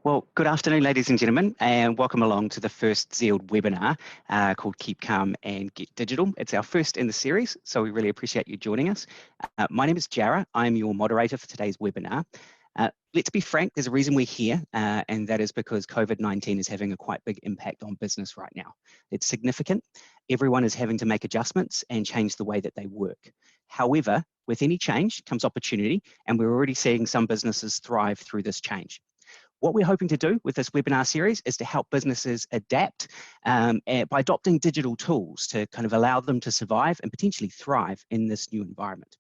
Well, good afternoon, ladies and gentlemen, and welcome along to the first Zeald webinar called Keep Calm and Get Digital. It's our first in the series, so we really appreciate you joining us. My name is Jara. I'm your moderator for today's webinar. Let's be frank, there's a reason we're here, and that is because COVID-19 is having a quite big impact on business right now. It's significant. Everyone is having to make adjustments and change the way that they work. However, with any change comes opportunity, and we're already seeing some businesses thrive through this change. What we're hoping to do with this webinar series is to help businesses adapt by adopting digital tools to kind of allow them to survive and potentially thrive in this new environment.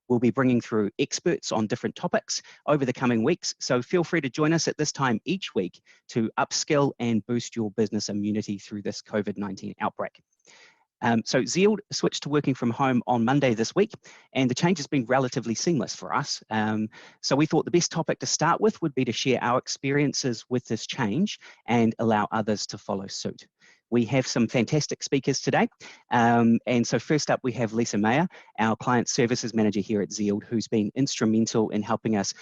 We'll be bringing through experts on different topics over the coming weeks, so feel free to join us at this time each week to upskill and boost your business immunity through this COVID-19 outbreak. So Zeald switched to working from home on Monday this week, and the change has been relatively seamless for us. So we thought the best topic to start with would be to share our experiences with this change and allow others to follow suit. We have some fantastic speakers today. And so first up, we have Lisa Mayer, our Client Services Manager here at Zeald, who's been instrumental in helping us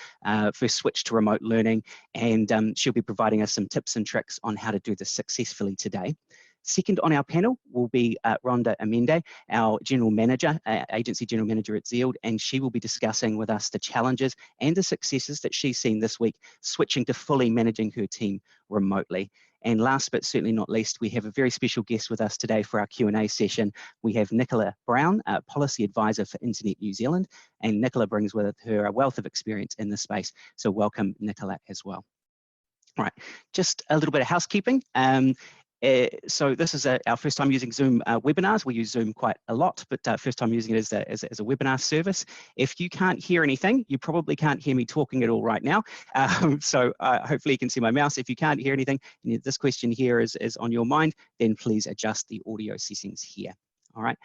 first switch to remote learning, and she'll be providing us some tips and tricks on how to do this successfully today. Second on our panel will be Rhonda Amende, our General Manager, Agency General Manager at Zeald, and she will be discussing with us the challenges and the successes that she's seen this week, switching to fully managing her team remotely. And last but certainly not least, we have a very special guest with us today for our Q&A session. We have Nicola Brown, Policy Advisor for Internet New Zealand, and Nicola brings with her a wealth of experience in this space. So welcome, Nicola, as well. All right, just a little bit of housekeeping. So this is our first time using Zoom webinars. We use Zoom quite a lot, but first time using it as a webinar service. If you can't hear anything, you probably can't hear me talking at all right now. So hopefully you can see my mouse. If you can't hear anything, and this question here is on your mind, then please adjust the audio settings here. All right.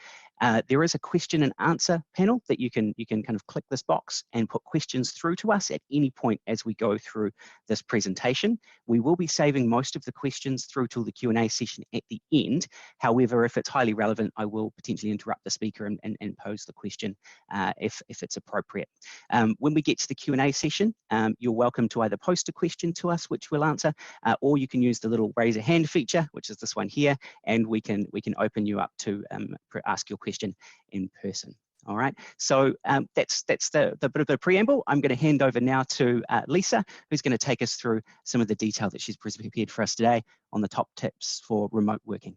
There is a question and answer panel that you can kind of click this box and put questions through to us at any point as we go through this presentation. We will be saving most of the questions through till the Q&A session at the end. However, if it's highly relevant, I will potentially interrupt the speaker and pose the question if it's appropriate. When we get to the Q&A session, you're welcome to either post a question to us, which we'll answer, or you can use the little raise a hand feature, which is this one here, and we can open you up to ask your question in person. All right, so that's the bit of the preamble. I'm going to hand over now to Lisa, who's going to take us through some of the detail that she's prepared for us today on the top tips for remote working.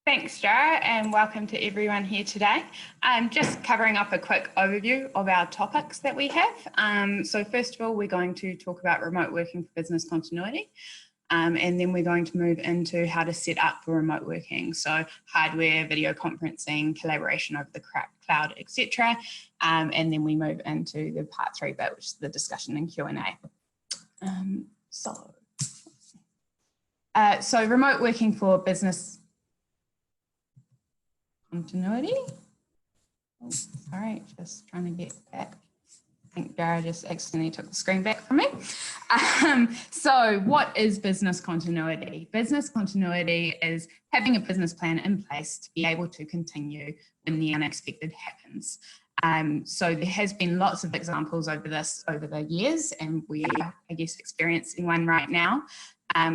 Thanks, Jara, and welcome to everyone here today. Just covering up a quick overview of our topics that we have. So first of all, we're going to talk about remote working for business continuity. And then we're going to move into how to set up for remote working. So hardware, video conferencing, collaboration over the cloud, etc. And then we move into the part 3 bit, which is the discussion and Q&A. So remote working for business continuity. Oh, sorry, just trying to get back. I think Jara just accidentally took the screen back from me. So what is business continuity? Business continuity is having a business plan in place to be able to continue when the unexpected happens. So there has been lots of examples over the years, and we are, I guess, experiencing one right now.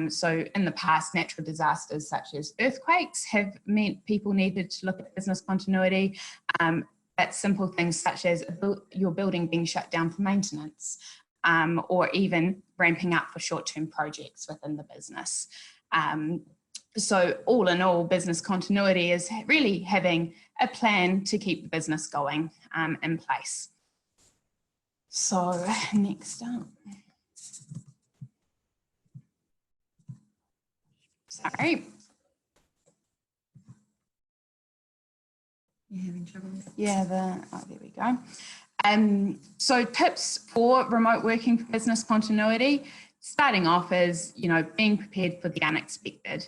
So in the past, natural disasters such as earthquakes have meant people needed to look at business continuity. That's simple things such as your building being shut down for maintenance, or even ramping up for short-term projects within the business. So all in all, business continuity is really having a plan to keep the business going in place. So next up. Sorry. You're having trouble? Yeah, there we go. So tips for remote working for business continuity, starting off is, being prepared for the unexpected.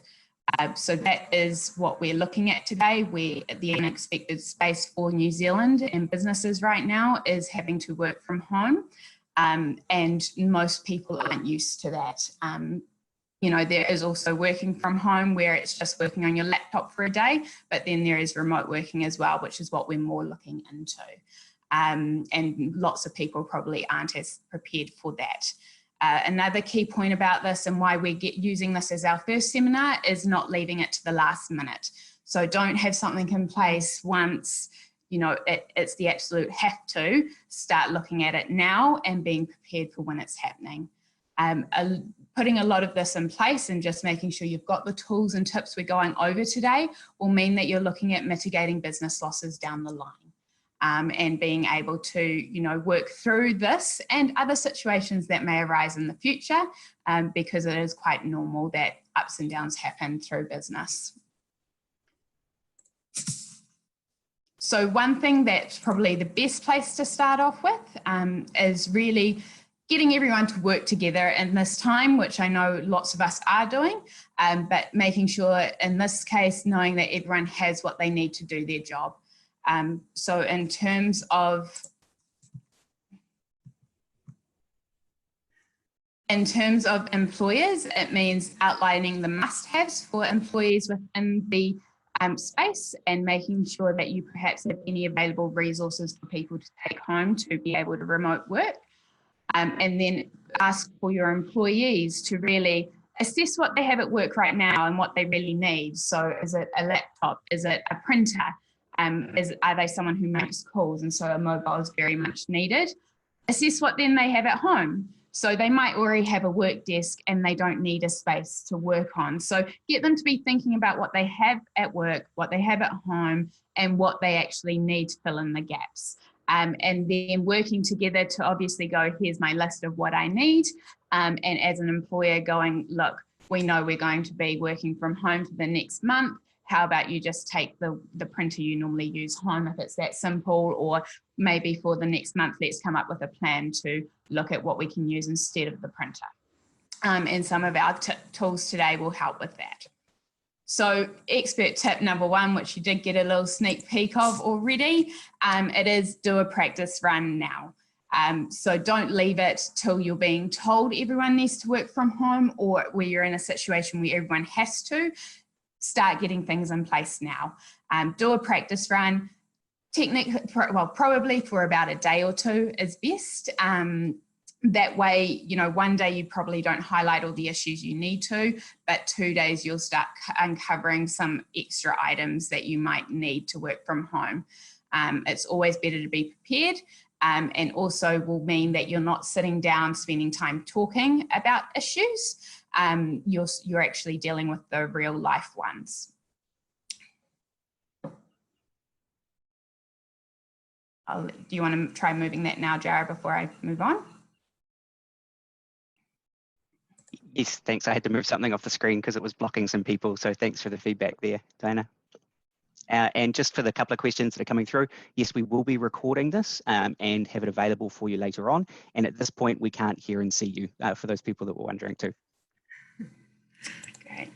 So that is what we're looking at today, where the unexpected space for New Zealand and businesses right now is having to work from home. And most people aren't used to that. There is also working from home where it's just working on your laptop for a day, but then there is remote working as well, which is what we're more looking into. And lots of people probably aren't as prepared for that. Another key point about this and why we're using this as our first seminar is not leaving it to the last minute. So don't have something in place once, you know, it's the absolute have to. Start looking at it now and being prepared for when it's happening. Putting a lot of this in place and just making sure you've got the tools and tips we're going over today will mean that you're looking at mitigating business losses down the line. And being able to, you know, work through this and other situations that may arise in the future, because it is quite normal that ups and downs happen through business. So one thing that's probably the best place to start off with is really getting everyone to work together in this time, which I know lots of us are doing, but making sure in this case, knowing that everyone has what they need to do their job. So in terms of employers, it means outlining the must-haves for employees within the space and making sure that you perhaps have any available resources for people to take home to be able to remote work. And then ask for your employees to really assess what they have at work right now and what they really need. So is it a laptop? Is it a printer? Are they someone who makes calls? And so a mobile is very much needed. Assess what then they have at home. So they might already have a work desk and they don't need a space to work on. So get them to be thinking about what they have at work, what they have at home, and what they actually need to fill in the gaps. And then working together to obviously go, here's my list of what I need. And as an employer going, look, we know we're going to be working from home for the next month. How about you just take the printer you normally use home if it's that simple, or maybe for the next month, let's come up with a plan to look at what we can use instead of the printer. And some of our tools today will help with that. So expert tip number one, which you did get a little sneak peek of already, it is do a practice run now. So don't leave it till you're being told everyone needs to work from home or where you're in a situation where everyone has to. Start getting things in place now. Do a practice run. Probably for about a day or two is best. That way, you know, one day you probably don't highlight all the issues you need to, but 2 days you'll start uncovering some extra items that you might need to work from home. It's always better to be prepared, and also will mean that you're not sitting down spending time talking about issues. You're actually dealing with the real life ones. Do you want to try moving that now, Jara, before I move on? Yes, thanks. I had to move something off the screen because it was blocking some people. So thanks for the feedback there, Dana. And just for the couple of questions that are coming through, yes, we will be recording this and have it available for you later on. And at this point, we can't hear and see you, for those people that were wondering too. Great.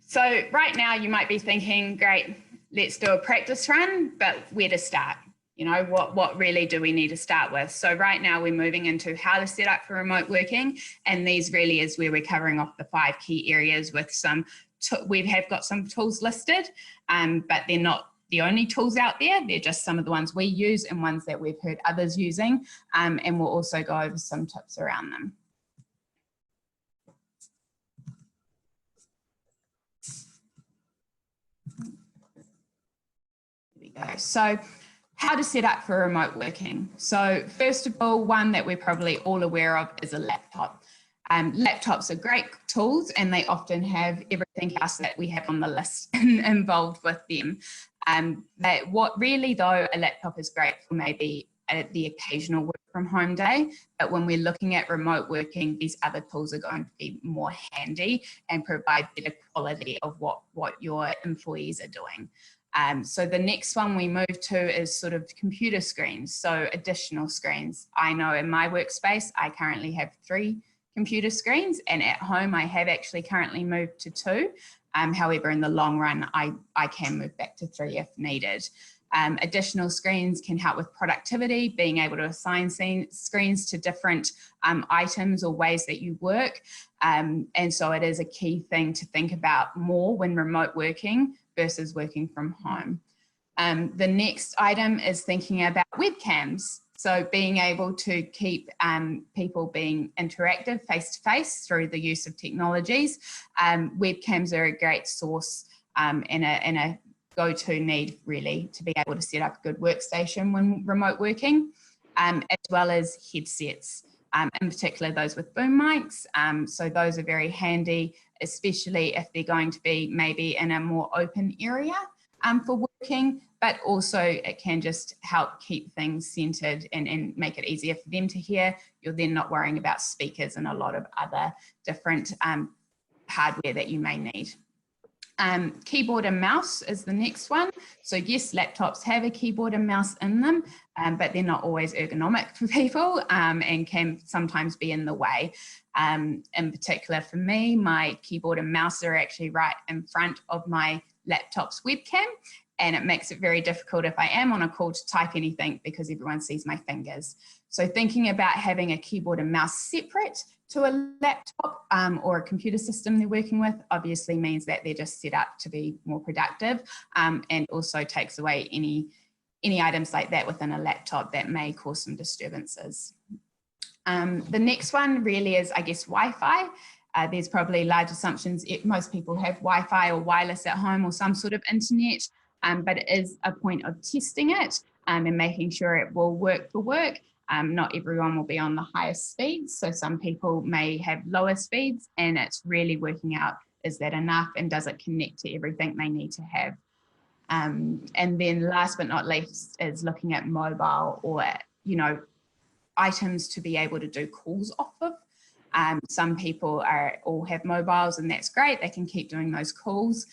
So right now you might be thinking, great, let's do a practice run, but where to start? You know, what really do we need to start with? So right now we're moving into how to set up for remote working. And these really is where we're covering off the 5 key areas with some, we have got some tools listed, but they're not the only tools out there. They're just some of the ones we use and ones that we've heard others using. And we'll also go over some tips around them. Here we go. So how to set up for remote working. So first of all, one that we're probably all aware of is a laptop. Laptops are great tools and they often have everything else that we have on the list involved with them. What really though, a laptop is great for maybe the occasional work from home day, but when we're looking at remote working, these other tools are going to be more handy and provide better quality of what your employees are doing. So the next one we move to is sort of computer screens, so additional screens. I know in my workspace, I currently have 3 computer screens, and at home I have actually currently moved to 2. However, in the long run, I can move back to 3 if needed. Additional screens can help with productivity, being able to assign screens to different items or ways that you work. And so it is a key thing to think about more when remote working versus working from home. The next item is thinking about webcams. So being able to keep people being interactive face-to-face through the use of technologies. Webcams are a great source and a go-to need, really, to be able to set up a good workstation when remote working, as well as headsets, in particular those with boom mics. So those are very handy, especially if they're going to be maybe in a more open area for working, but also it can just help keep things centered and make it easier for them to hear. You're then not worrying about speakers and a lot of other different hardware that you may need. Keyboard and mouse is the next one. So yes, laptops have a keyboard and mouse in them, but they're not always ergonomic for people and can sometimes be in the way. In particular for me, my keyboard and mouse are actually right in front of my laptop's webcam, and it makes it very difficult if I am on a call to type anything because everyone sees my fingers. So thinking about having a keyboard and mouse separate to a laptop or a computer system they're working with obviously means that they're just set up to be more productive, and also takes away any items like that within a laptop that may cause some disturbances. The next one really is, I guess, Wi-Fi. There's probably large assumptions. Most people have Wi-Fi or wireless at home or some sort of internet, but it is a point of testing it and making sure it will work for work. Not everyone will be on the highest speeds, so some people may have lower speeds, and it's really working out, is that enough and does it connect to everything they need to have? And then last but not least is looking at mobile or, items to be able to do calls off of. Some people all have mobiles, and that's great. They can keep doing those calls.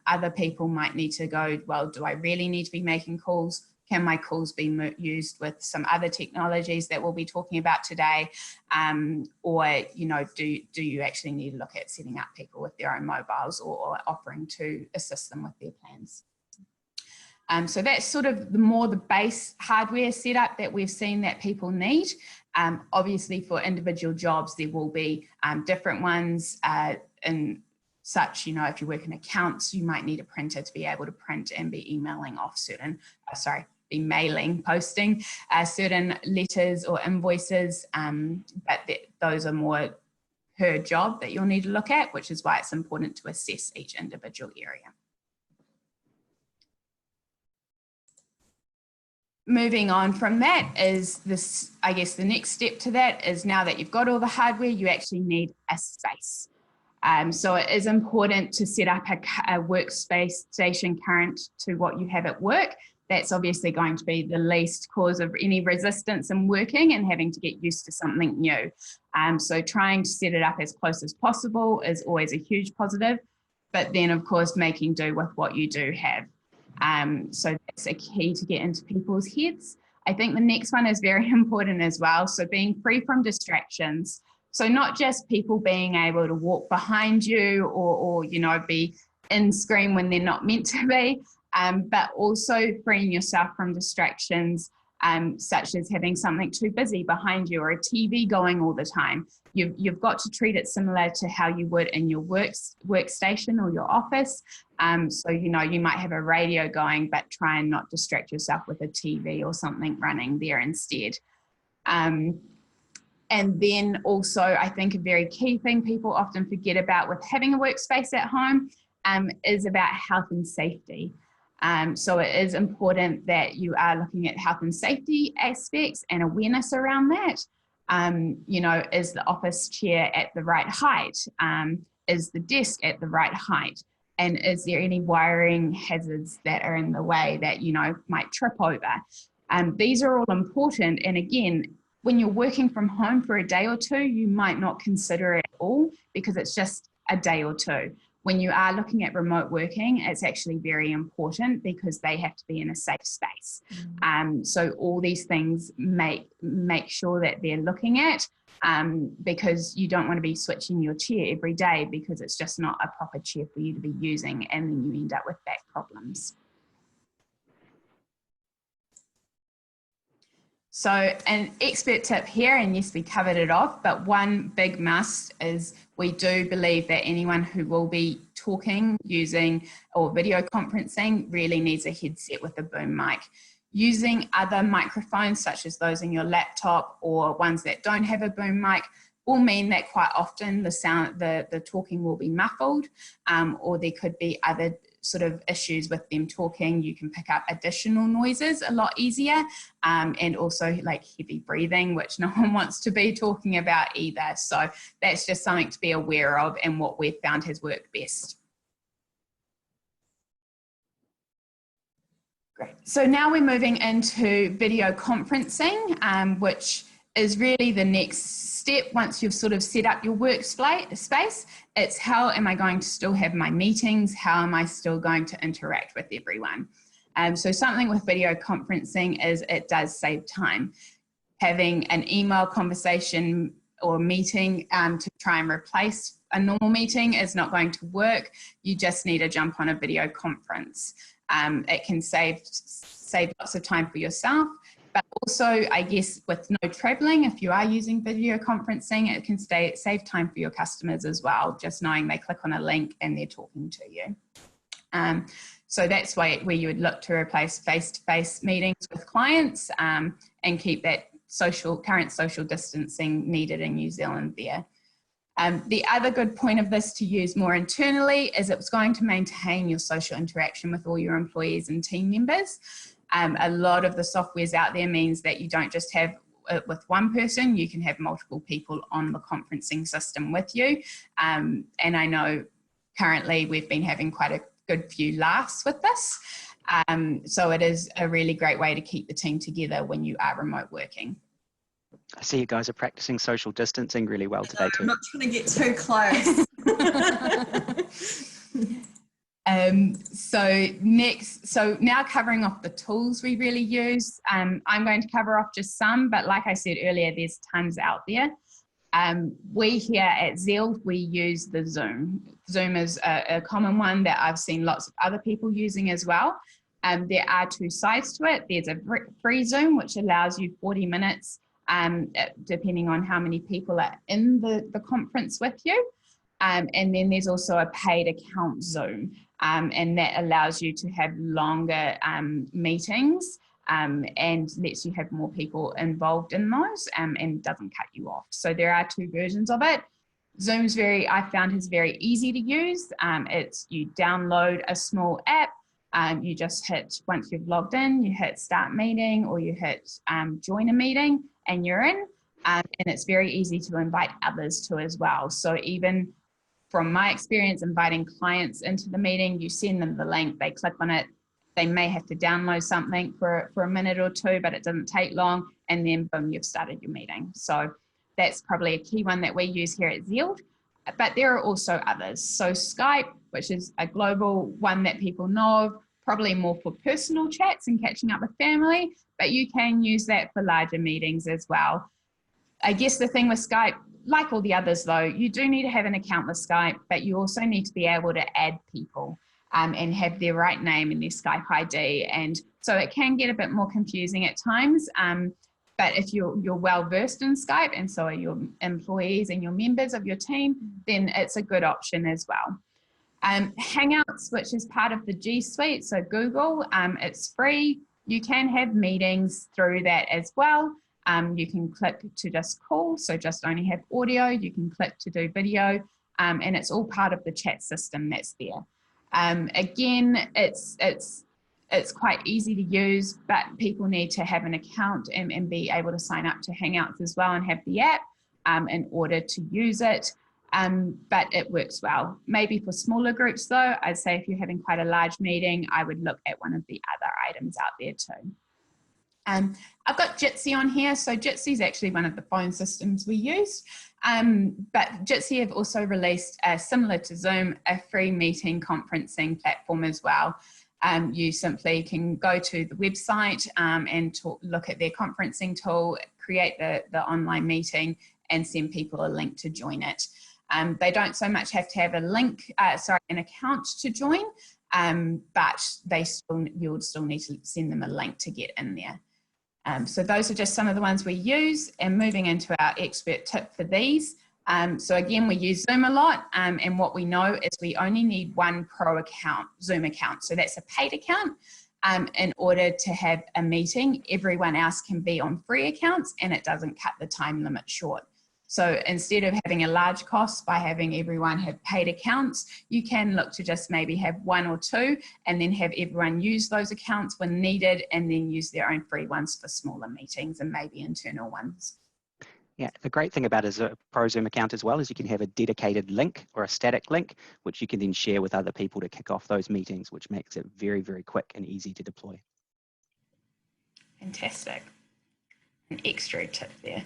Other people might need to go, well, do I really need to be making calls? Can my calls be used with some other technologies that we'll be talking about today? Or, do you actually need to look at setting up people with their own mobiles or offering to assist them with their plans? So that's sort of the base hardware setup that we've seen that people need. Obviously for individual jobs, there will be different ones in such, if you work in accounts, you might need a printer to be able to print and be emailing off posting certain letters or invoices, but those are more per job that you'll need to look at, which is why it's important to assess each individual area. Moving on from that is this, I guess the next step to that is, now that you've got all the hardware, you actually need a space. So it is important to set up a workspace station current to what you have at work. That's obviously going to be the least cause of any resistance in working and having to get used to something new. So trying to set it up as close as possible is always a huge positive, but then of course making do with what you do have. So that's a key to get into people's heads. I think the next one is very important as well. So being free from distractions. So not just people being able to walk behind you or be in screen when they're not meant to be, but also freeing yourself from distractions, such as having something too busy behind you or a TV going all the time. You've got to treat it similar to how you would in your workstation or your office. So, you might have a radio going, but try and not distract yourself with a TV or something running there instead. And then also, I think a very key thing people often forget about with having a workspace at home is about health and safety. So it is important that you are looking at health and safety aspects and awareness around that. Is the office chair at the right height? Is the desk at the right height? And is there any wiring hazards that are in the way that, might trip over? These are all important. And again, when you're working from home for a day or two, you might not consider it all because it's just a day or two. When you are looking at remote working, it's actually very important because they have to be in a safe space. So all these things make sure that they're looking at, because you don't want to be switching your chair every day because it's just not a proper chair for you to be using, and then you end up with back problems. So an expert tip here, and yes, we covered it off, but one big must is we do believe that anyone who will be talking, using or video conferencing really needs a headset with a boom mic. Using other microphones, such as those in your laptop or ones that don't have a boom mic, will mean that quite often the talking will be muffled, or there could be other sort of issues with them talking. You can pick up additional noises a lot easier, and also like heavy breathing, which no one wants to be talking about either. So that's just something to be aware of and what we've found has worked best. Great. So now we're moving into video conferencing, which is really the next step once you've sort of set up your workspace. It's how am I going to still have my meetings? How am I still going to interact with everyone? So something with video conferencing is it does save time. Having an email conversation or meeting to try and replace a normal meeting is not going to work. You just need to jump on a video conference. It can save lots of time for yourself, but also, I guess, with no traveling, if you are using video conferencing, it can save time for your customers as well, just knowing they click on a link and they're talking to you. So that's where you would look to replace face-to-face meetings with clients, and keep that current social distancing needed in New Zealand there. The other good point of this to use more internally is it's going to maintain your social interaction with all your employees and team members. A lot of the softwares out there means that you don't just have it with one person, you can have multiple people on the conferencing system with you. And I know currently we've been having quite a good few laughs with this. So it is a really great way to keep the team together when you are remote working. I see you guys are practicing social distancing really well today too. I'm not trying to get too close. So now covering off the tools we really use, I'm going to cover off just some, but like I said earlier, there's tons out there. We here at Zeald, we use the Zoom. Zoom is a common one that I've seen lots of other people using as well. There are two sides to it. There's a free Zoom, which allows you 40 minutes, depending on how many people are in the conference with you. And then there's also a paid account Zoom, and that allows you to have longer meetings and lets you have more people involved in those, and doesn't cut you off. So there are two versions of it. Zoom's I found is very easy to use. You download a small app, you just hit, once you've logged in, you hit start meeting or you hit join a meeting and you're in. And it's very easy to invite others to as well. So even from my experience inviting clients into the meeting, you send them the link, they click on it, they may have to download something for a minute or two, but it doesn't take long, and then boom, you've started your meeting. So that's probably a key one that we use here at Zeald, but there are also others. So Skype, which is a global one that people know of, probably more for personal chats and catching up with family, but you can use that for larger meetings as well. I guess the thing with Skype, like all the others though, you do need to have an account with Skype, but you also need to be able to add people and have their right name and their Skype ID. And so it can get a bit more confusing at times. But if you're well versed in Skype, and so are your employees and your members of your team, then it's a good option as well. Hangouts, which is part of the G Suite, so Google, it's free. You can have meetings through that as well. You can click to just call, so just only have audio. You can click to do video, and it's all part of the chat system that's there. Again, it's quite easy to use, but people need to have an account and be able to sign up to Hangouts as well and have the app in order to use it. But it works well. Maybe for smaller groups though, I'd say if you're having quite a large meeting, I would look at one of the other items out there too. I've got Jitsi on here. So Jitsi is actually one of the phone systems we use. But Jitsi have also released, similar to Zoom, a free meeting conferencing platform as well. You simply can go to the website and look at their conferencing tool, create the online meeting and send people a link to join it. They don't so much have to have a link, an account to join, but you'll still need to send them a link to get in there. So those are just some of the ones we use, and moving into our expert tip for these. So again, we use Zoom a lot, and what we know is we only need one pro account, Zoom account. So that's a paid account. in order to have a meeting. Everyone else can be on free accounts and it doesn't cut the time limit short. So instead of having a large cost by having everyone have paid accounts, you can look to just maybe have 1 or 2 and then have everyone use those accounts when needed and then use their own free ones for smaller meetings and maybe internal ones. Yeah, the great thing about a ProZoom account as well is you can have a dedicated link or a static link, which you can then share with other people to kick off those meetings, which makes it very, very quick and easy to deploy. Fantastic. An extra tip there.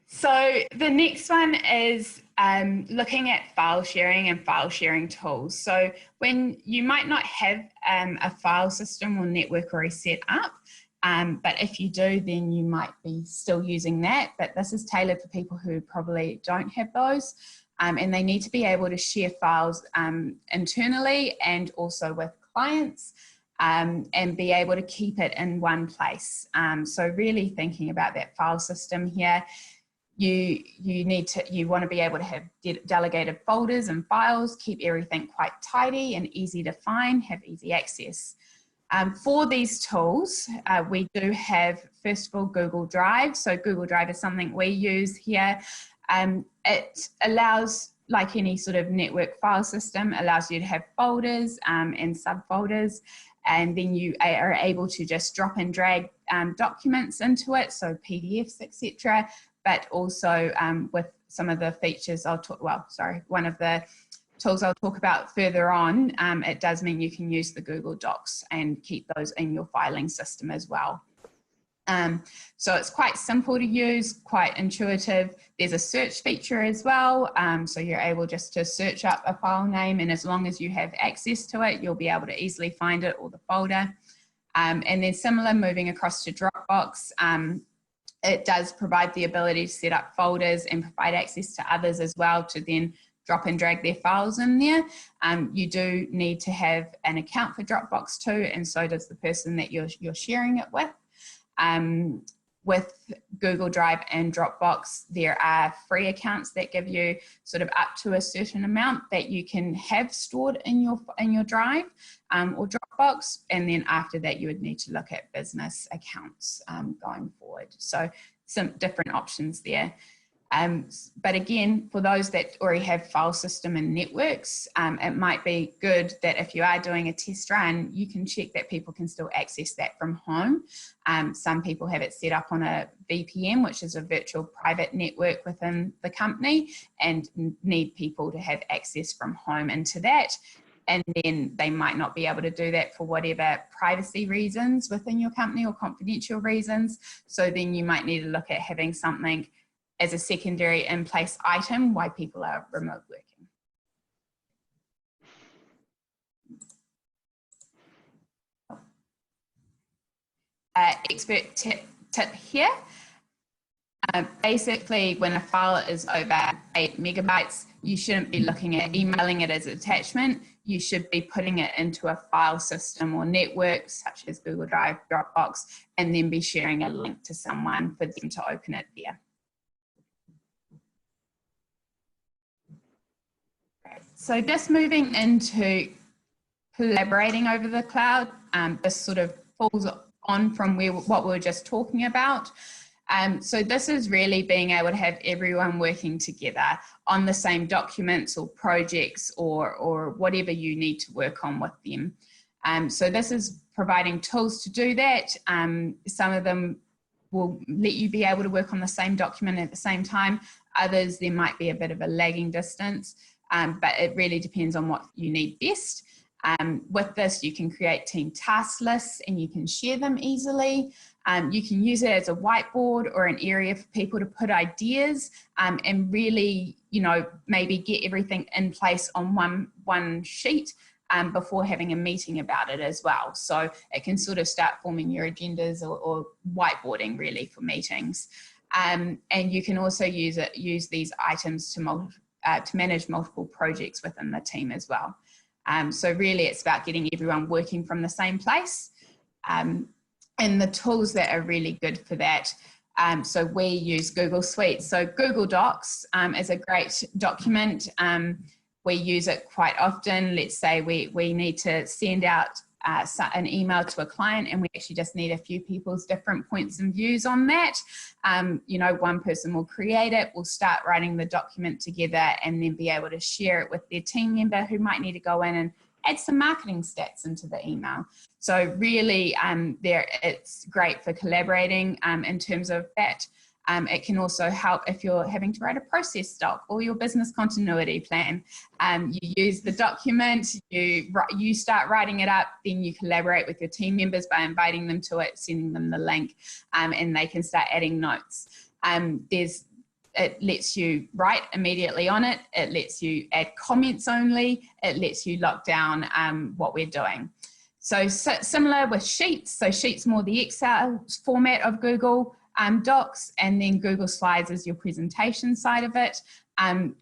So the next one is looking at file sharing and file sharing tools. So when you might not have a file system or network already set up, but if you do, then you might be still using that. But this is tailored for people who probably don't have those. And they need to be able to share files internally and also with clients and be able to keep it in one place. So really thinking about that file system here, you want to be able to have delegated folders and files, keep everything quite tidy and easy to find, have easy access. For these tools, we do have, first of all, Google Drive. So Google Drive is something we use here. It allows, like any sort of network file system, allows you to have folders and subfolders, and then you are able to just drop and drag documents into it, so PDFs, etc. But also with some of the features one of the tools I'll talk about further on, it does mean you can use the Google Docs and keep those in your filing system as well. So it's quite simple to use, quite intuitive. There's a search feature as well. So you're able just to search up a file name, and as long as you have access to it, you'll be able to easily find it or the folder. And then similar, moving across to Dropbox, it does provide the ability to set up folders and provide access to others as well to then drop and drag their files in there. You do need to have an account for Dropbox too, and so does the person that you're sharing it with. With Google Drive and Dropbox, there are free accounts that give you sort of up to a certain amount that you can have stored in your Drive or Dropbox, and then after that you would need to look at business accounts going forward. So some different options there. But again, for those that already have file system and networks, it might be good that if you are doing a test run, you can check that people can still access that from home. Some people have it set up on a VPN, which is a virtual private network within the company, and need people to have access from home into that. And then they might not be able to do that for whatever privacy reasons within your company or confidential reasons. So then you might need to look at having something as a secondary in-place item while people are remote working. Expert tip here. Basically, when a file is over 8 megabytes, you shouldn't be looking at emailing it as an attachment. You should be putting it into a file system or network such as Google Drive, Dropbox, and then be sharing a link to someone for them to open it there. So just moving into collaborating over the cloud, this sort of falls on from what we were just talking about. So this is really being able to have everyone working together on the same documents or projects or whatever you need to work on with them. So this is providing tools to do that. Some of them will let you be able to work on the same document at the same time. Others, there might be a bit of a lagging distance. But it really depends on what you need best. With this, you can create team task lists and you can share them easily. You can use it as a whiteboard or an area for people to put ideas and really, maybe get everything in place on one sheet before having a meeting about it as well. So it can sort of start forming your agendas or whiteboarding really for meetings. And you can also use these items to manage multiple projects within the team as well. So really it's about getting everyone working from the same place. And the tools that are really good for that. So we use Google Suite. So Google Docs is a great document. We use it quite often. Let's say we need to send out an email to a client and we actually just need a few people's different points and views on that, you know, one person will create it, will start writing the document together and then be able to share it with their team member who might need to go in and add some marketing stats into the email. So really it's great for collaborating in terms of that. It can also help if you're having to write a process doc or your business continuity plan. You use the document, you start writing it up, then you collaborate with your team members by inviting them to it, sending them the link, and they can start adding notes. It lets you write immediately on it. It lets you add comments only. It lets you lock down what we're doing. So similar with Sheets. So Sheets more the Excel format of Google Docs, and then Google Slides is your presentation side of it.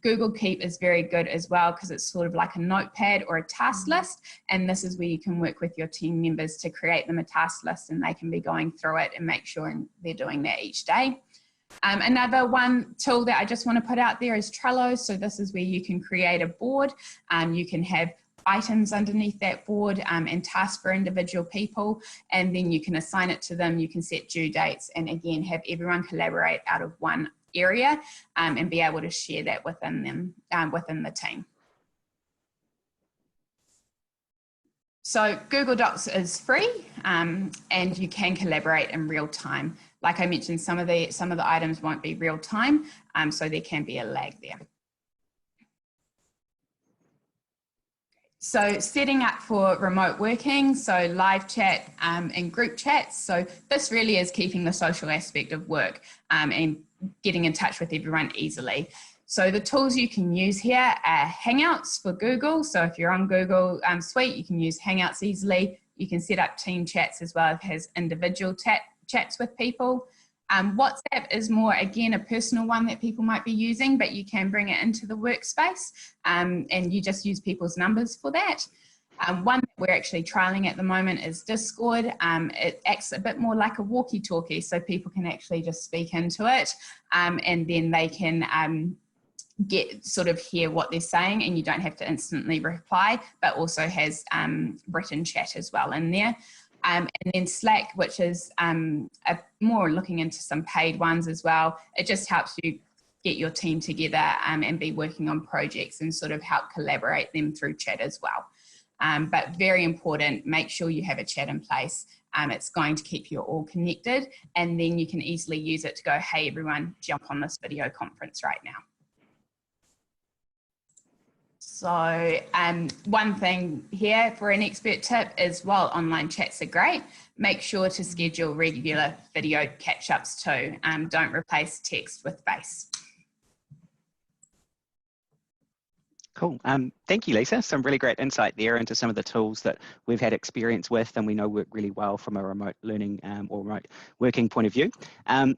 Google Keep is very good as well because it's sort of like a notepad or a task list, and this is where you can work with your team members to create them a task list and they can be going through it and make sure they're doing that each day. Another one tool that I just want to put out there is Trello. So this is where you can create a board. You can have items underneath that board and tasks for individual people, and then you can assign it to them. You can set due dates and again have everyone collaborate out of one area and be able to share that within them, within the team. So Google Docs is free and you can collaborate in real time. Like I mentioned, some of the items won't be real time, so there can be a lag there. So setting up for remote working, so live chat and group chats. So this really is keeping the social aspect of work and getting in touch with everyone easily. So the tools you can use here are Hangouts for Google. So if you're on Google Suite, you can use Hangouts easily. You can set up team chats as well as individual chats with people. WhatsApp is more, again, a personal one that people might be using, but you can bring it into the workspace and you just use people's numbers for that. One that we're actually trialing at the moment is Discord. It acts a bit more like a walkie-talkie, so people can actually just speak into it and then they can sort of hear what they're saying and you don't have to instantly reply, but also has written chat as well in there. And then Slack, which is more looking into some paid ones as well. It just helps you get your team together and be working on projects and sort of help collaborate them through chat as well. But very important, make sure you have a chat in place. It's going to keep you all connected and then you can easily use it to go, hey, everyone, jump on this video conference right now. So one thing here for an expert tip is while online chats are great, make sure to schedule regular video catch-ups too. Don't replace text with face. Cool. Thank you, Lisa. Some really great insight there into some of the tools that we've had experience with and we know work really well from a remote learning or remote working point of view.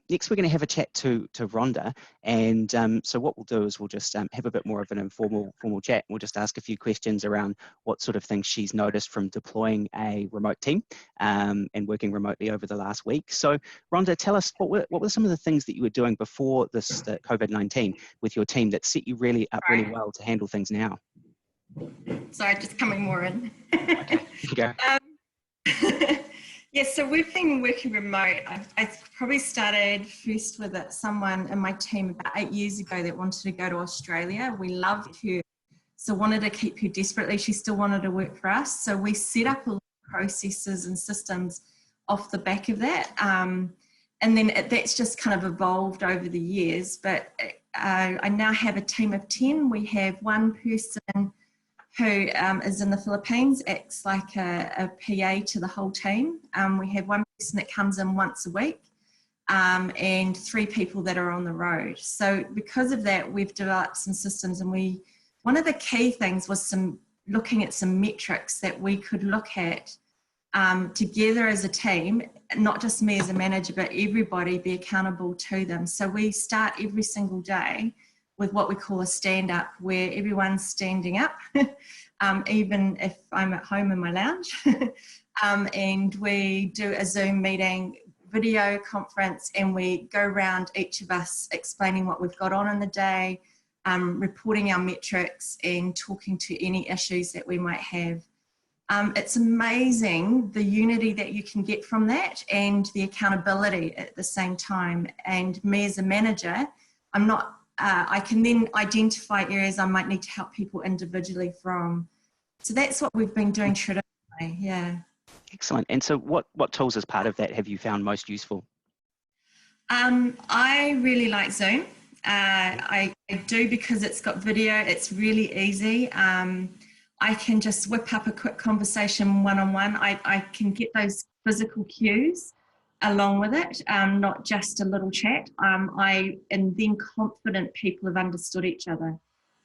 Next, we're going to have a chat to Rhonda. And so what we'll do is we'll just have a bit more of an informal chat. We'll just ask a few questions around what sort of things she's noticed from deploying a remote team and working remotely over the last week. So Rhonda, tell us what were some of the things that you were doing before the COVID-19 with your team that set you really up really well to handle things now? Sorry, just coming more in. Okay, you go. Yeah, so we've been working remote. I probably started first with someone in my team about 8 years ago that wanted to go to Australia. We loved her, so wanted to keep her desperately. She still wanted to work for us. So we set up a lot of processes and systems off the back of that. And then that's just kind of evolved over the years. But I now have a team of 10. We have one person who is in the Philippines, acts like a PA to the whole team. We have one person that comes in once a week and 3 people that are on the road. So because of that, we've developed some systems and one of the key things was looking at some metrics that we could look at together as a team, not just me as a manager, but everybody be accountable to them. So we start every single day with what we call a stand up, where everyone's standing up, even if I'm at home in my lounge. And we do a Zoom meeting, video conference, and we go around each of us explaining what we've got on in the day, reporting our metrics and talking to any issues that we might have. It's amazing the unity that you can get from that and the accountability at the same time. And me as a manager, I'm not, I can then identify areas I might need to help people individually from. So that's what we've been doing traditionally, yeah. Excellent. And so what tools as part of that have you found most useful? I really like Zoom. I do because it's got video, it's really easy. I can just whip up a quick conversation one-on-one. I can get those physical cues along with it, not just a little chat. I am then confident people have understood each other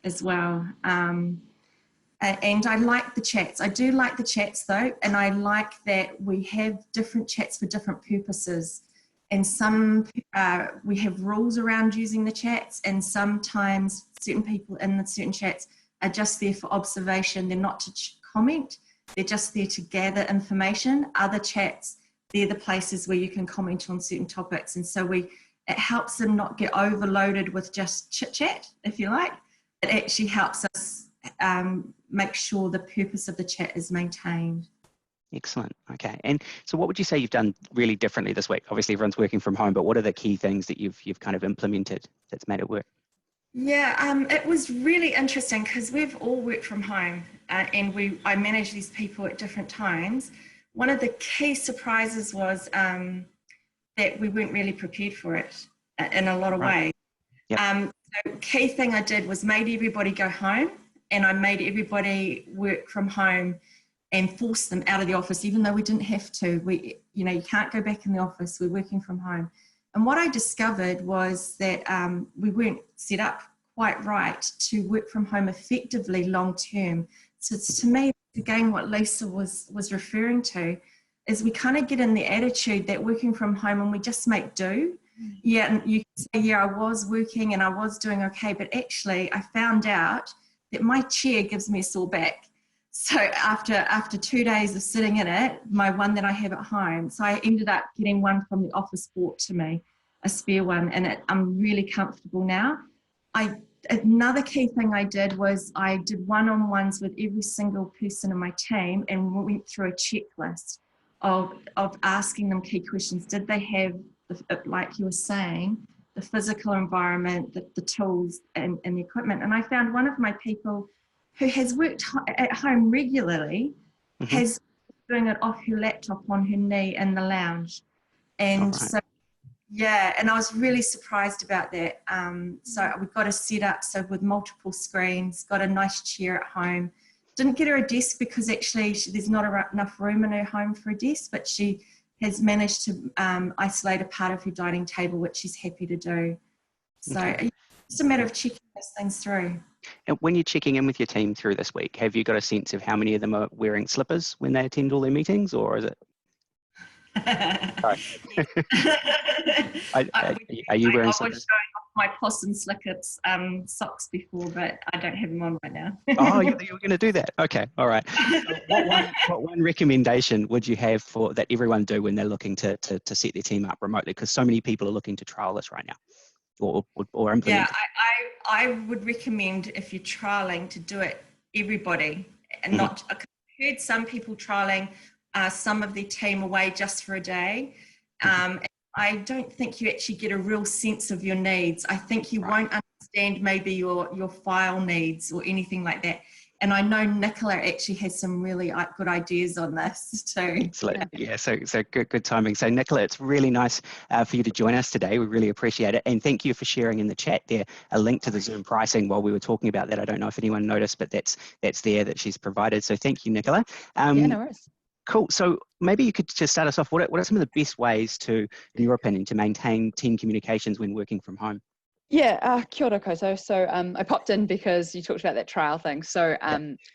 as well. And I like the chats. I do like the chats though, and I like that we have different chats for different purposes. And some, we have rules around using the chats, and sometimes certain people in the certain chats are just there for observation. They're not to comment, they're just there to gather information. Other chats, they're the places where you can comment on certain topics. And so it helps them not get overloaded with just chit chat, if you like. It actually helps us make sure the purpose of the chat is maintained. Excellent. Okay. And so what would you say you've done really differently this week? Obviously everyone's working from home, but what are the key things that you've kind of implemented that's made it work? Yeah, it was really interesting because we've all worked from home and I manage these people at different times. One of the key surprises was that we weren't really prepared for it in a lot of ways. Yep. So key thing I did was made everybody go home, and I made everybody work from home and force them out of the office, even though we didn't have to. You can't go back in the office, we're working from home. And what I discovered was that we weren't set up quite right to work from home effectively long term. So to me, again, what Lisa was referring to is we kind of get in the attitude that working from home and we just make do. Yeah, and you can say, yeah, I was working and I was doing okay, but actually I found out that my chair gives me a sore back. So after 2 days of sitting in it, my one that I have at home, so I ended up getting one from the office brought to me, a spare one, and I'm really comfortable now. Another key thing I did was I did one-on-ones with every single person in my team and went through a checklist of asking them key questions. Did they have, like you were saying, the physical environment, the tools and the equipment? And I found one of my people who has worked at home regularly, has doing it off her laptop on her knee in the lounge. And so, yeah, and I was really surprised about that. So we got a setup, so with multiple screens, got a nice chair at home. Didn't get her a desk because actually there's not enough room in her home for a desk, but she has managed to isolate a part of her dining table, which she's happy to do. So it's a matter of checking those things through. And when you're checking in with your team through this week, have you got a sense of how many of them are wearing slippers when they attend all their meetings, or is it? Are you wearing slippers? I was showing off my possum slickers socks before, but I don't have them on right now. Oh, you were going to do that. Okay, all right. What one recommendation would you have for that everyone do when they're looking to set their team up remotely? Because so many people are looking to trial this right now, or implement. Yeah, I would recommend, if you're trialing, to do it everybody, and not. I've heard some people trialing some of their team away just for a day. I don't think you actually get a real sense of your needs. I think you won't understand maybe your file needs or anything like that. And I know Nicola actually has some really good ideas on this too. Excellent. Yeah, so good timing. So Nicola, it's really nice for you to join us today. We really appreciate it. And thank you for sharing in the chat there a link to the Zoom pricing while we were talking about that. I don't know if anyone noticed, but that's there that she's provided. So thank you, Nicola. Yeah, no worries. Cool. So maybe you could just start us off. What are some of the best ways to, in your opinion, to maintain team communications when working from home? Yeah, kia ora koutou. So I popped in because you talked about that trial thing. So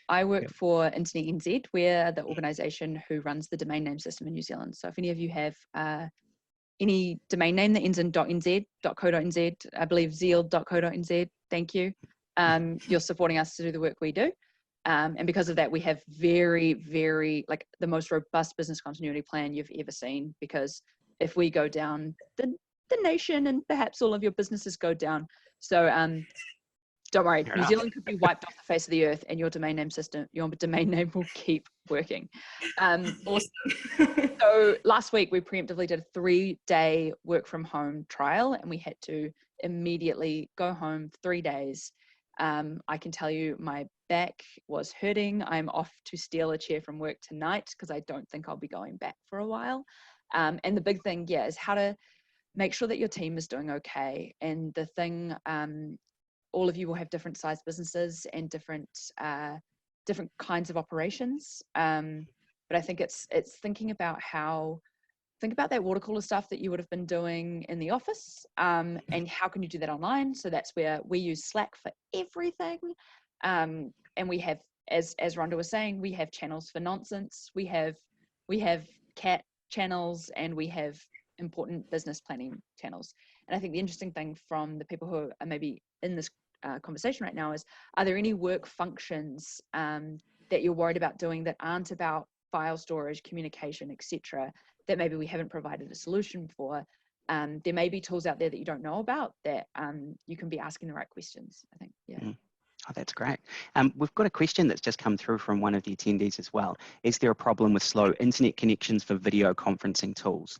I work for Internet NZ. We're the organisation who runs the domain name system in New Zealand. So if any of you have any domain name that ends in .nz, .co.nz, I believe Zeald.co.nz, thank you. You're supporting us to do the work we do. And because of that, we have very, very, like the most robust business continuity plan you've ever seen. Because if we go down, the nation and perhaps all of your businesses go down. So Don't worry, Fair New enough. Zealand could be wiped off the face of the earth and your domain name will keep working. Awesome. So last week we preemptively did a 3-day work from home trial, and we had to immediately go home 3 days. I can tell you my back was hurting. I'm off to steal a chair from work tonight because I don't think I'll be going back for a while. And the big thing, is how to make sure that your team is doing okay. And the thing, all of you will have different sized businesses and different kinds of operations. But I think it's thinking about think about that water cooler stuff that you would have been doing in the office, and how can you do that online? So that's where we use Slack for everything. And we have, as Rhonda was saying, we have channels for nonsense. We have cat channels, and we have important business planning channels. And I think the interesting thing from the people who are maybe in this conversation right now is, are there any work functions that you're worried about doing that aren't about file storage, communication, etc., that maybe we haven't provided a solution for? There may be tools out there that you don't know about that you can be asking the right questions, I think. Yeah. Oh, that's great. We've got a question that's just come through from one of the attendees as well. Is there a problem with slow internet connections for video conferencing tools?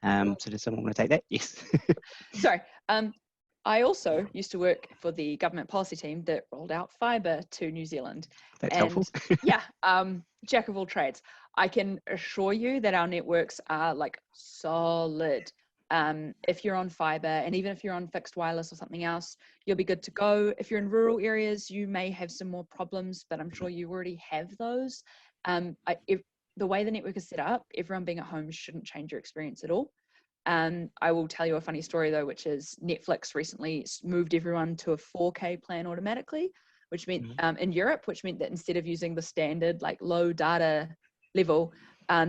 So does someone want to take that? Yes. Sorry. I also used to work for the government policy team that rolled out fibre to New Zealand. That's helpful. Yeah, jack of all trades. I can assure you that our networks are like solid. If you're on fibre, and even if you're on fixed wireless or something else, you'll be good to go. If you're in rural areas, you may have some more problems, but I'm sure you already have those. If the way the network is set up, everyone being at home shouldn't change your experience at all. I will tell you a funny story though, which is Netflix recently moved everyone to a 4K plan automatically, which meant in Europe, which meant that instead of using the standard like low data level,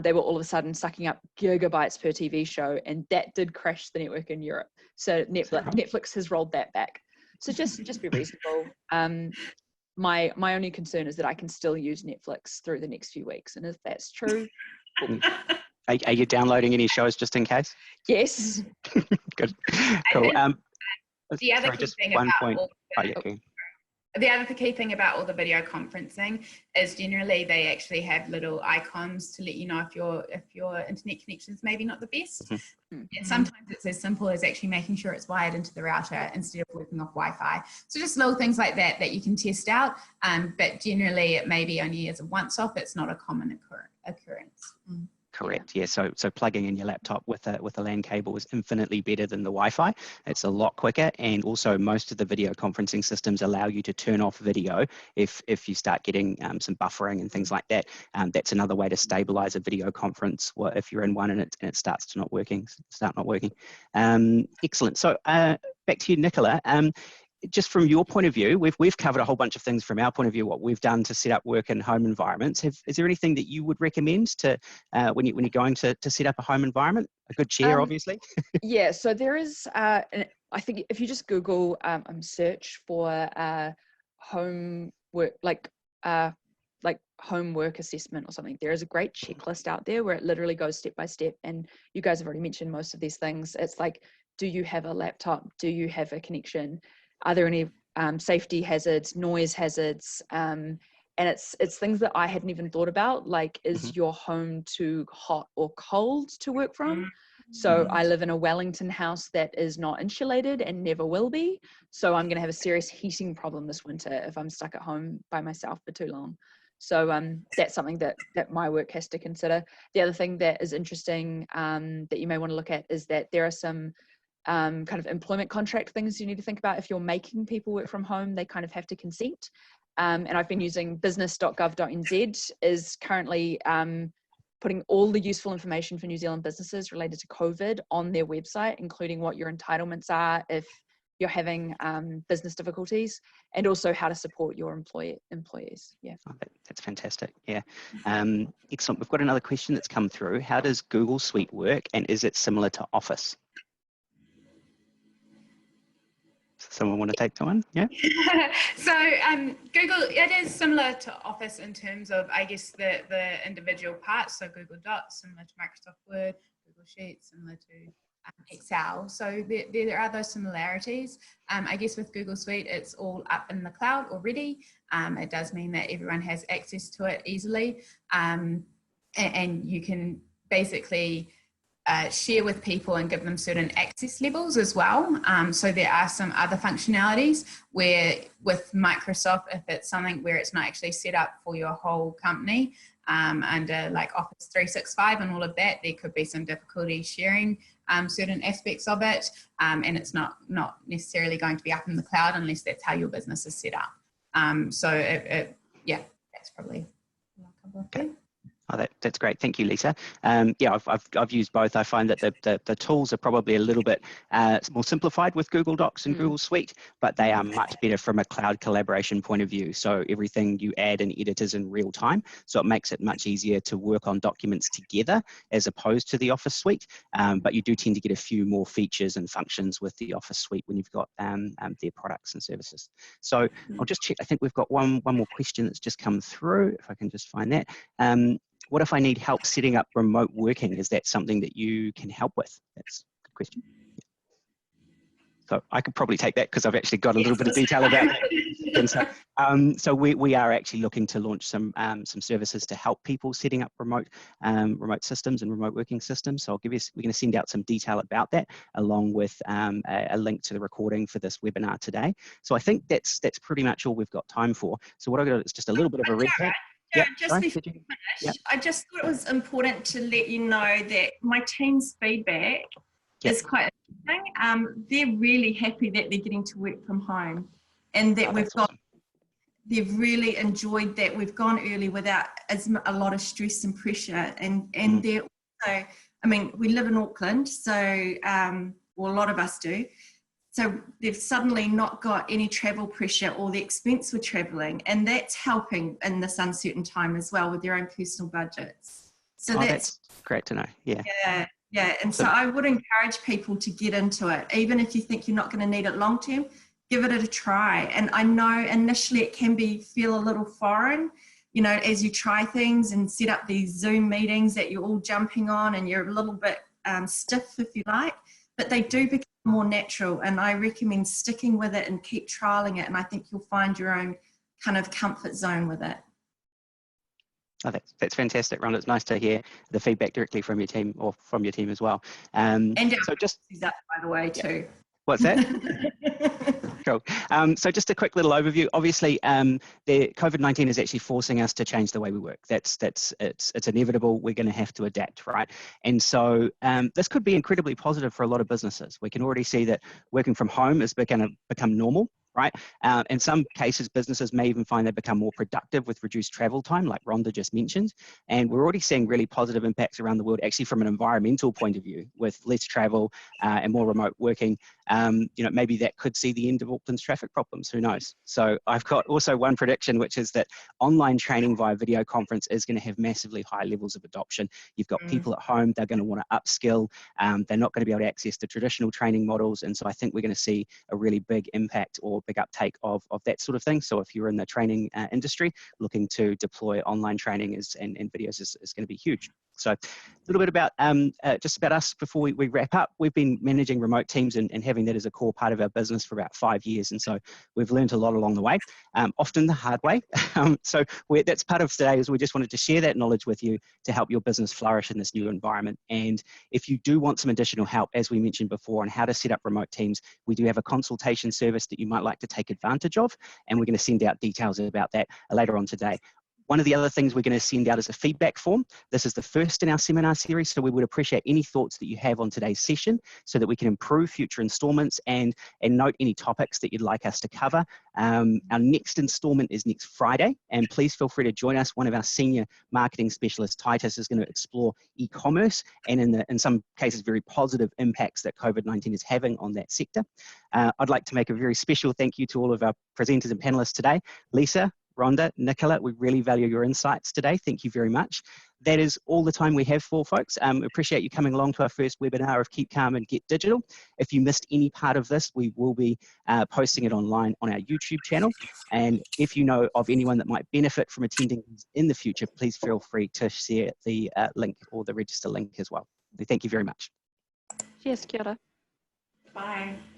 they were all of a sudden sucking up gigabytes per TV show, and that did crash the network in Europe. So Netflix has rolled that back. So just be reasonable. My only concern is that I can still use Netflix through the next few weeks, and if that's true, cool. Are you downloading any shows just in case? Yes. Good. Cool. The other key thing about the other key thing about all the video conferencing is generally they actually have little icons to let you know if your internet connection is maybe not the best. And sometimes it's as simple as actually making sure it's wired into the router instead of working off Wi-Fi. So just little things like that you can test out. But generally it may be only as a once-off. It's not a common occurrence. Correct. Yeah. So plugging in your laptop with a LAN cable is infinitely better than the Wi-Fi. It's a lot quicker, and also most of the video conferencing systems allow you to turn off video if you start getting some buffering and things like that. That's another way to stabilize a video conference. If you're in one and it starts to not working. Excellent. So back to you, Nicola. Just from your point of view, we've covered a whole bunch of things from our point of view, what we've done to set up work in home environments. Is there anything that you would recommend to when you're going to set up a home environment? A good chair, obviously. Yeah, so there is, I think if you just Google search for home work, like home work assessment or something, there is a great checklist out there where it literally goes step by step. And you guys have already mentioned most of these things. It's like, do you have a laptop? Do you have a connection? Are there any safety hazards, noise hazards? And it's things that I hadn't even thought about, like, is your home too hot or cold to work from? So I live in a Wellington house that is not insulated and never will be. So I'm going to have a serious heating problem this winter if I'm stuck at home by myself for too long. So that's something that my work has to consider. The other thing that is interesting that you may want to look at is that there are some kind of employment contract things you need to think about. If you're making people work from home, they kind of have to consent. And I've been using business.gov.nz is currently putting all the useful information for New Zealand businesses related to COVID on their website, including what your entitlements are if you're having business difficulties, and also how to support your employees. Yeah. Oh, that's fantastic. Yeah. Excellent. We've got another question that's come through. How does Google Suite work, and is it similar to Office? Someone want to take that one? Yeah. So Google, it is similar to Office in terms of, I guess, the individual parts. So Google Docs, similar to Microsoft Word. Google Sheets, similar to Excel. So there are those similarities. I guess with Google Suite, it's all up in the cloud already. It does mean that everyone has access to it easily. And you can basically share with people and give them certain access levels as well. So there are some other functionalities where with Microsoft, if it's something where it's not actually set up for your whole company, under like Office 365 and all of that, there could be some difficulty sharing certain aspects of it, and it's not necessarily going to be up in the cloud unless that's how your business is set up. So yeah, that's probably what I'll cover there. Oh, that's great. Thank you, Lisa. Yeah, I've used both. I find that the tools are probably a little bit more simplified with Google Docs and Google Suite, but they are much better from a cloud collaboration point of view. So everything you add and edit is in real time. So it makes it much easier to work on documents together as opposed to the Office Suite. But you do tend to get a few more features and functions with the Office Suite when you've got their products and services. So I'll just check. I think we've got one more question that's just come through, if I can just find that. What if I need help setting up remote working? Is that something that you can help with? That's a good question. So I could probably take that because I've actually got a little bit of detail about that. So we are actually looking to launch some services to help people setting up remote systems and remote working systems. So we're going to send out some detail about that along with a link to the recording for this webinar today. So I think that's pretty much all we've got time for. So what I've got is just a little bit of a recap. Yeah, just before we finish, I just thought it was important to let you know that my team's feedback is quite interesting. They're really happy that they're getting to work from home, and that they've really enjoyed that we've gone early without a lot of stress and pressure. And they're also, I mean, we live in Auckland, so well, a lot of us do. So they've suddenly not got any travel pressure or the expense with traveling, and that's helping in this uncertain time as well with their own personal budgets. So that's great to know. Yeah. Yeah. And so I would encourage people to get into it, even if you think you're not going to need it long term. Give it a try. And I know initially it can feel a little foreign, you know, as you try things and set up these Zoom meetings that you're all jumping on and you're a little bit stiff, if you like, but they do become more natural, and I recommend sticking with it and keep trialing it, and I think you'll find your own kind of comfort zone with it. Oh, that's fantastic, Rhonda. It's nice to hear the feedback directly from your team or from your team as well. And so just that, by the way, too. What's that? Cool. So just a quick little overview. Obviously, the COVID-19 is actually forcing us to change the way we work. It's inevitable. We're going to have to adapt, right? And so this could be incredibly positive for a lot of businesses. We can already see that working from home is going to become normal. Right? In some cases, businesses may even find they become more productive with reduced travel time, like Rhonda just mentioned. And we're already seeing really positive impacts around the world, actually from an environmental point of view, with less travel and more remote working. You know, maybe that could see the end of Auckland's traffic problems. Who knows? So I've got also one prediction, which is that online training via video conference is going to have massively high levels of adoption. You've got people at home, they're going to want to upskill. They're not going to be able to access the traditional training models. And so I think we're going to see a really big impact or big uptake of that sort of thing. So if you're in the training industry, looking to deploy online training and videos is going to be huge. So a little bit about just about us before we wrap up. We've been managing remote teams and having that as a core part of our business for about 5 years. And so we've learned a lot along the way, often the hard way. So that's part of today, is we just wanted to share that knowledge with you to help your business flourish in this new environment. And if you do want some additional help, as we mentioned before, on how to set up remote teams, we do have a consultation service that you might like to take advantage of. And we're going to send out details about that later on today. One of the other things we're going to send out is a feedback form. This is the first in our seminar series, so we would appreciate any thoughts that you have on today's session so that we can improve future installments and note any topics that you'd like us to cover. Our next installment is next Friday, and please feel free to join us. One of our senior marketing specialists, Titus, is going to explore e-commerce and in some cases very positive impacts that COVID-19 is having on that sector. I'd like to make a very special thank you to all of our presenters and panelists today. Lisa, Rhonda, Nicola, we really value your insights today. Thank you very much. That is all the time we have for folks. Appreciate you coming along to our first webinar of Keep Calm and Get Digital. If you missed any part of this, we will be posting it online on our YouTube channel. And if you know of anyone that might benefit from attending in the future, please feel free to share the link or the register link as well. Thank you very much. Cheers, kia ora. Bye.